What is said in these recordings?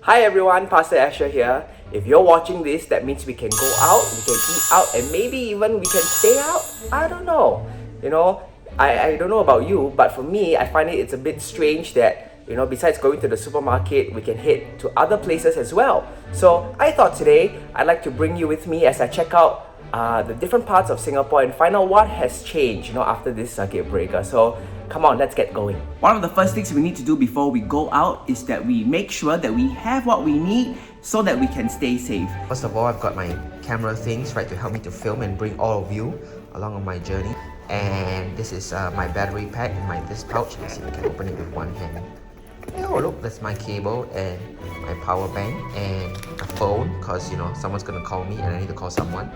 Hi everyone, Pastor Asher here. If you're watching this, that means we can go out, we can eat out, and maybe even we can stay out. I don't know. I don't know about you, but for me, I find it's a bit strange that, besides going to the supermarket, we can head to other places as well. So I thought today, I'd like to bring you with me as I check out the different parts of Singapore and find out what has changed, after this circuit breaker. So come on, let's get going. One of the first things we need to do before we go out is that we make sure that we have what we need so that we can stay safe. First of all, I've got my camera things to help me to film and bring all of you along on my journey. And this is my battery pack in this pouch. You see, I can open it with one hand. Oh look, that's my cable and my power bank and a phone, because someone's gonna call me and I need to call someone,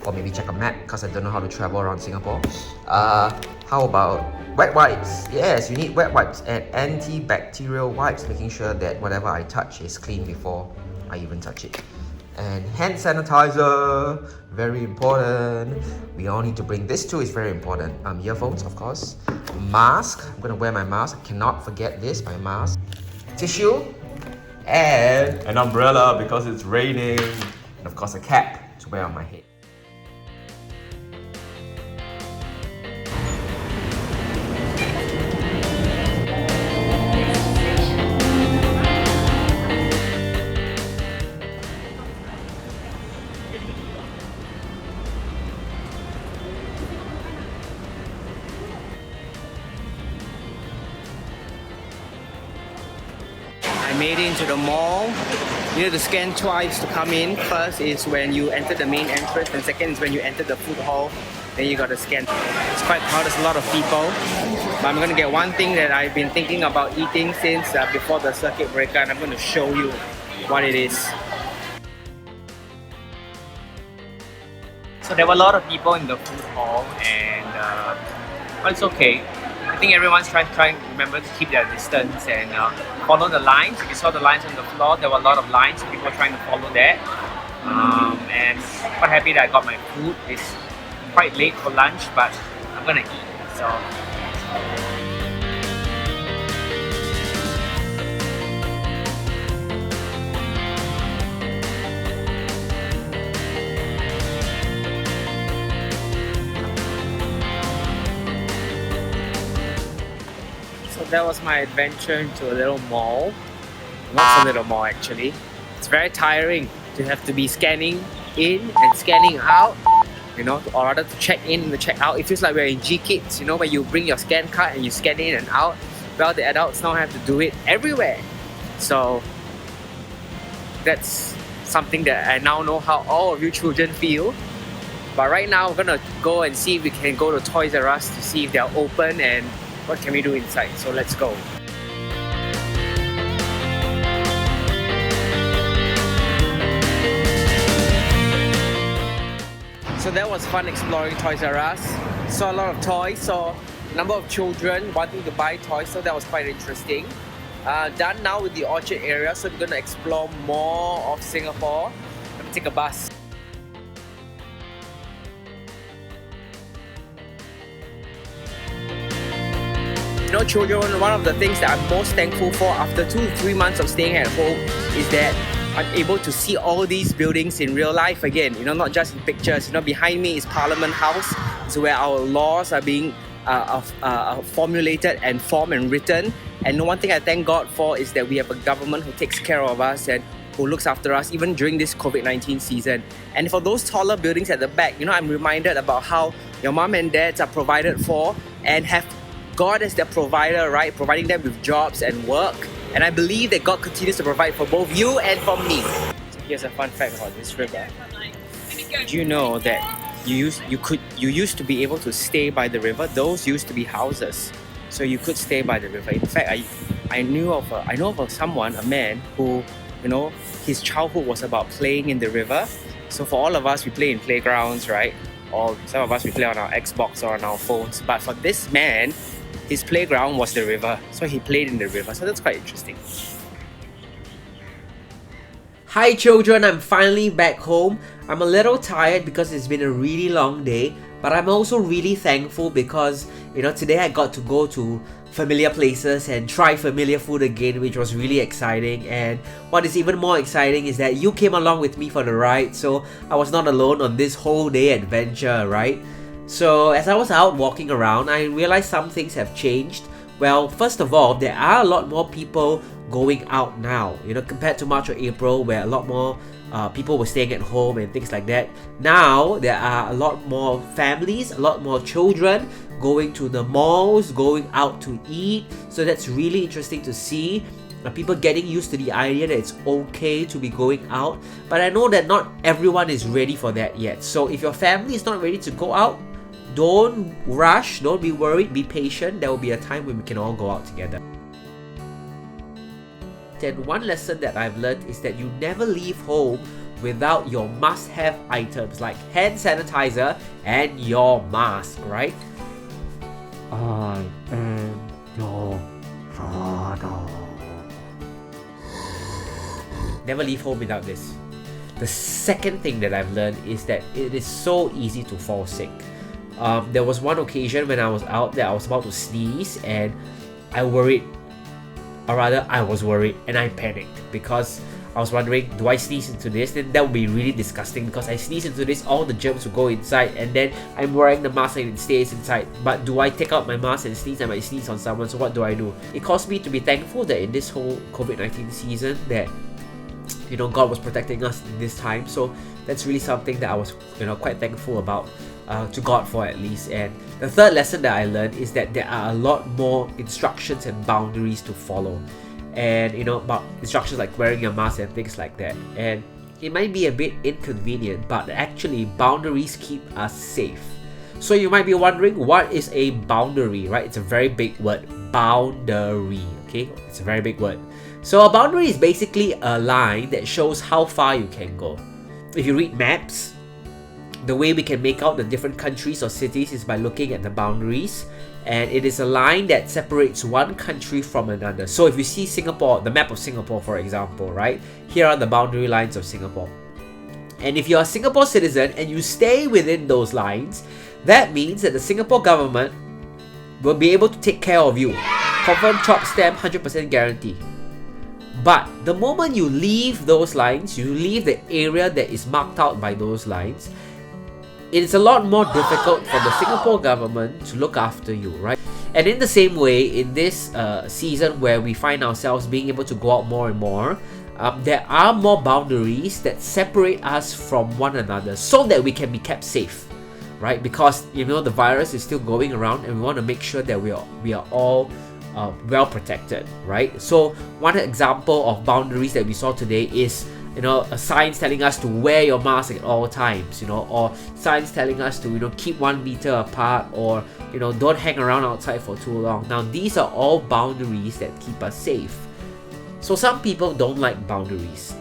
or maybe check a map because I don't know how to travel around Singapore. How about wet wipes? Yes, you need wet wipes and antibacterial wipes, making sure that whatever I touch is clean before I even touch it. And hand sanitizer, very important. We all need to bring this too, is very important. Earphones, of course. Mask, I'm gonna wear my mask. I cannot forget this, my mask. Tissue, and an umbrella because it's raining. And of course a cap to wear on my head. I made it into the mall. You need to scan twice to come in. First is when you enter the main entrance, and second is when you enter the food hall. Then you gotta scan. It's quite crowded, there's a lot of people. But I'm gonna get one thing that I've been thinking about eating since before the circuit breaker, and I'm gonna show you what it is. So there were a lot of people in the food hall, and but it's okay. I think everyone's trying to remember to keep their distance and follow the lines. If you saw the lines on the floor, there were a lot of lines, so people were trying to follow that. And quite happy that I got my food. It's quite late for lunch, but I'm gonna eat. So. That was my adventure into a little mall. Not so little mall actually. It's very tiring to have to be scanning in and scanning out, or rather to check in and to check out. It feels like we're in GKidz, where you bring your scan card and you scan in and out. Well, the adults now have to do it everywhere. So that's something that I now know how all of you children feel. But right now we're gonna go and see if we can go to Toys R Us to see if they're open and what can we do inside. So let's go. So that was fun exploring Toys R Us. Saw a lot of toys, saw a number of children wanting to buy toys, so that was quite interesting. Done now with the Orchard area, so we're going to explore more of Singapore. Let me take a bus. Children, one of the things that I'm most thankful for after 2 to 3 months of staying at home is that I'm able to see all these buildings in real life again, not just in pictures. Behind me is Parliament House. It's where our laws are being formulated and formed and written. And one thing I thank God for is that we have a government who takes care of us and who looks after us even during this COVID-19 season. And for those taller buildings at the back, I'm reminded about how your mom and dads are provided for and have God as their provider, right? Providing them with jobs and work. And I believe that God continues to provide for both you and for me. So here's a fun fact about this river. Did you know that you used to be able to stay by the river? Those used to be houses. So you could stay by the river. In fact, I know of someone, a man who, his childhood was about playing in the river. So for all of us, we play in playgrounds, right? Or some of us, we play on our Xbox or on our phones. But for this man, his playground was the river, so he played in the river. So that's quite interesting. Hi children, I'm finally back home. I'm a little tired because it's been a really long day, but I'm also really thankful because, today I got to go to familiar places and try familiar food again, which was really exciting. And what is even more exciting is that you came along with me for the ride, so I was not alone on this whole day adventure, right? So as I was out walking around, I realized some things have changed. Well, first of all, there are a lot more people going out now, compared to March or April, where a lot more people were staying at home and things like that. Now there are a lot more families, a lot more children going to the malls, going out to eat. So that's really interesting to see. People getting used to the idea that it's okay to be going out. But I know that not everyone is ready for that yet. So if your family is not ready to go out, don't rush, don't be worried, be patient. There will be a time when we can all go out together. And one lesson that I've learned is that you never leave home without your must-have items like hand sanitizer and your mask, right? I am your father. Never leave home without this. The second thing that I've learned is that it is so easy to fall sick. There was one occasion when I was out that I was about to sneeze and I was worried and I panicked because I was wondering, do I sneeze into this? Then that would be really disgusting because I sneeze into this, all the germs will go inside, and then I'm wearing the mask and it stays inside. But do I take out my mask and sneeze? I might sneeze on someone, so what do I do? It caused me to be thankful that in this whole COVID-19 season that God was protecting us in this time. So that's really something that I was quite thankful about, to God for at least. And the third lesson that I learned is that there are a lot more instructions and boundaries to follow, and about instructions like wearing your mask and things like that. And it might be a bit inconvenient, but actually boundaries keep us safe. So you might be wondering, what is a boundary, right? It's a very big word, boundary. Okay, it's a very big word. So a boundary is basically a line that shows how far you can go. If you read maps, the way we can make out the different countries or cities is by looking at the boundaries, and it is a line that separates one country from another. So if you see Singapore, the map of Singapore for example, right? Here are the boundary lines of Singapore. And if you're a Singapore citizen and you stay within those lines, that means that the Singapore government will be able to take care of you. Confirm, chop, stamp, 100% guarantee. But the moment you leave those lines, you leave the area that is marked out by those lines, it is a lot more difficult for the Singapore government to look after you, right? And in the same way, in this season where we find ourselves being able to go out more and more, there are more boundaries that separate us from one another so that we can be kept safe, right? Because the virus is still going around and we want to make sure that we are all well protected, right? So one example of boundaries that we saw today is a signs telling us to wear your mask at all times, or signs telling us to keep 1 meter apart, or don't hang around outside for too long. Now these are all boundaries that keep us safe. So some people don't like boundaries,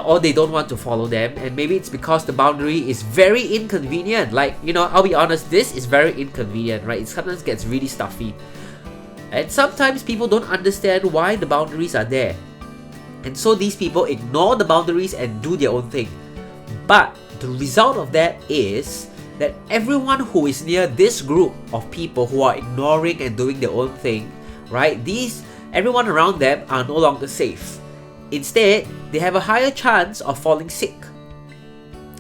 or they don't want to follow them, and maybe it's because the boundary is very inconvenient. Like, I'll be honest, this is very inconvenient, right? It sometimes gets really stuffy, and sometimes people don't understand why the boundaries are there. And so these people ignore the boundaries and do their own thing. But the result of that is that everyone who is near this group of people who are ignoring and doing their own thing, right? Everyone around them are no longer safe. Instead, they have a higher chance of falling sick.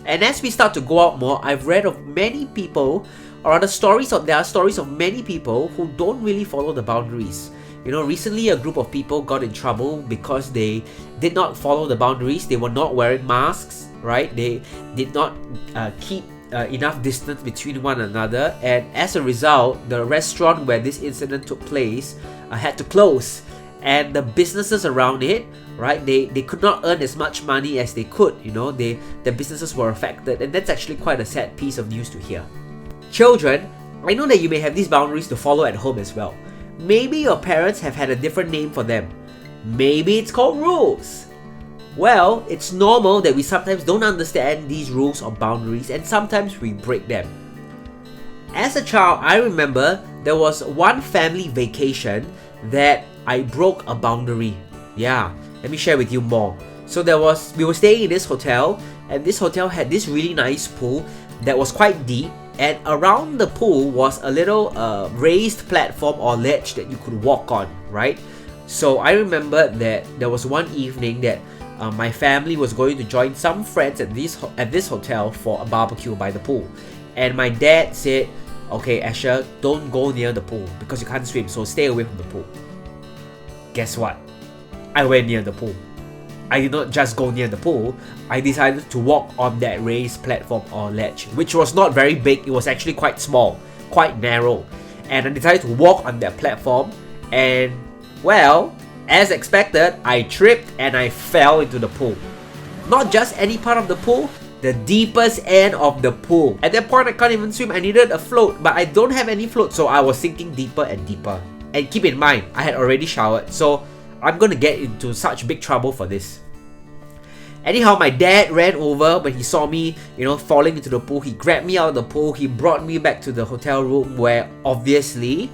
And as we start to go out more, I've read of many people, or rather there are stories of many people who don't really follow the boundaries. Recently a group of people got in trouble because they did not follow the boundaries. They were not wearing masks, right? They did not keep enough distance between one another, and as a result, the restaurant where this incident took place had to close, and the businesses around it, right, they could not earn as much money as they could. Their businesses were affected, and that's actually quite a sad piece of news to hear. Children, I know that you may have these boundaries to follow at home as well. Maybe your parents have had a different name for them. Maybe it's called rules. Well, it's normal that we sometimes don't understand these rules or boundaries, and sometimes we break them. As a child, I remember there was one family vacation that I broke a boundary. Yeah, let me share with you more. So we were staying in this hotel, and this hotel had this really nice pool that was quite deep, and around the pool was a little raised platform or ledge that you could walk on, right? So I remember that there was one evening that my family was going to join some friends at this hotel for a barbecue by the pool, and my dad said, okay, Asher, don't go near the pool because you can't swim, so stay away from the pool. Guess what? I went near the pool. I did not just go near the pool, I decided to walk on that raised platform or ledge, which was not very big, it was actually quite small, quite narrow. And I decided to walk on that platform, and well, as expected, I tripped and I fell into the pool. Not just any part of the pool, the deepest end of the pool. At that point, I can't even swim, I needed a float, but I don't have any float, so I was sinking deeper and deeper. And keep in mind, I had already showered, so I'm gonna get into such big trouble for this. Anyhow, my dad ran over when he saw me, falling into the pool. He grabbed me out of the pool. He brought me back to the hotel room where obviously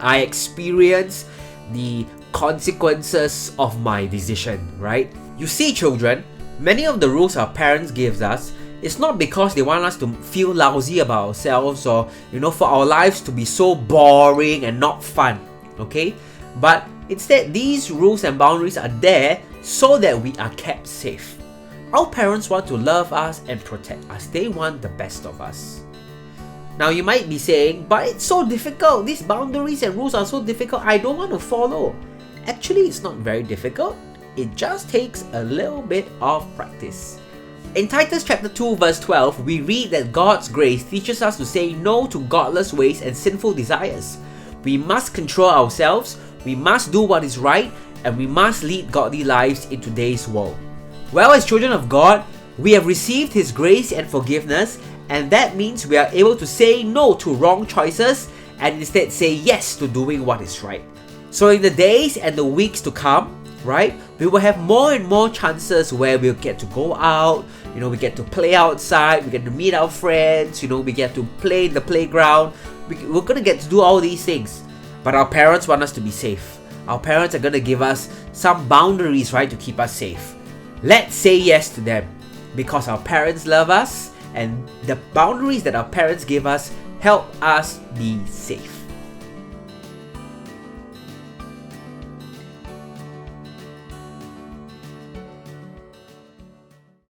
I experienced the consequences of my decision, right? You see, children, many of the rules our parents give us, it's not because they want us to feel lousy about ourselves or, for our lives to be so boring and not fun, okay? But instead, these rules and boundaries are there so that we are kept safe. Our parents want to love us and protect us. They want the best of us. Now you might be saying, but it's so difficult. These boundaries and rules are so difficult. I don't want to follow. Actually, it's not very difficult. It just takes a little bit of practice. In Titus chapter 2 verse 12, we read that God's grace teaches us to say no to godless ways and sinful desires. We must control ourselves, we must do what is right, and we must lead godly lives in today's world. Well, as children of God, we have received His grace and forgiveness, and that means we are able to say no to wrong choices and instead say yes to doing what is right. So in the days and the weeks to come, right, we will have more and more chances where we'll get to go out, we get to play outside, we get to meet our friends, we get to play in the playground. We're gonna get to do all these things. But our parents want us to be safe. Our parents are gonna give us some boundaries, right, to keep us safe. Let's say yes to them because our parents love us and the boundaries that our parents give us help us be safe.